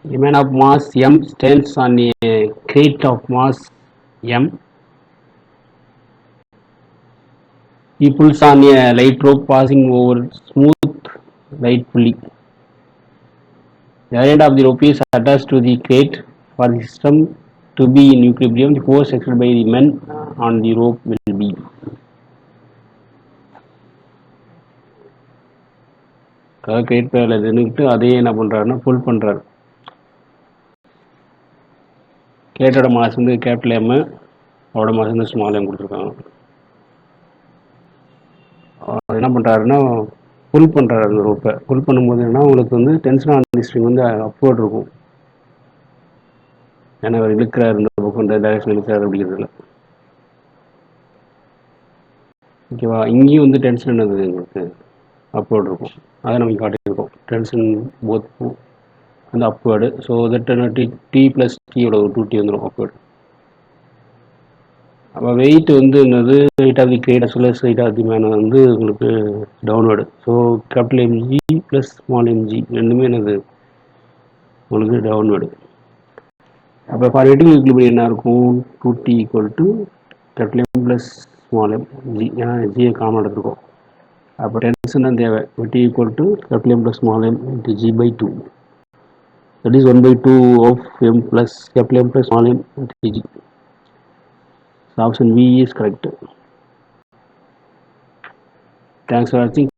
A man of mass m stands on a crate of mass m. He pulls on a light rope passing over smooth light pulley. The end of the rope is attached to the crate. For the system to be in equilibrium, the force exerted by the men on the rope will be. Crate பேரில் நின்றுக்கிட்டு அதையே என்ன பண்ணுறாருன்னா pull பண்ணுறாரு. கிரேட்டோட mass வந்து capital M, அவரோட mass வந்து ஸ்மால் எம் கொடுத்துருக்காங்க. என்ன பண்ணுறாருன்னா புல் பண்ணுறாரு அந்த ரோப்பை. புல் பண்ணும்போது என்னன்னா உங்களுக்கு வந்து டென்ஷன் ஆன் தி ஸ்ட்ரிங் வந்து அப்வர்ட் இருக்கும். ஏன்னா அவர் இழுக்கிறார், இந்த பக்கம் இந்த டைரக்ஷன் இழுக்கிறாரு அப்படிங்கிறதுல. ஓகேவா, இங்கேயும் வந்து டென்ஷன் என்னது உங்களுக்கு அப்வர்ட் இருக்கும். அதை நம்ம காட்டியிருக்கோம். டென்ஷன் போத் வந்து upward. So that T plus டியோட ஒரு 2t வந்துடும் அப்வேர்டு. அப்போ வெயிட் வந்து என்னது, weight of the crate as well as weight of the man வந்து உங்களுக்கு downward. So capital MG plus small MG ரெண்டுமே என்னது உங்களுக்கு டவுன்வேர்டு. அப்போ ஃபார் வெயிட்டிங் ஈக்குலிபிரியம் என்ன இருக்கும், 2t equal to capital M plus small M g. ஏன்னா ஜியை காமன் எடுத்துருக்கோம். அப்போ டென்ஷன் தான் தேவை. t equal to capital M plus small M into g by 2. That is 1/2 of m plus capital M plus small m into g. So option B is correct. Thanks for watching.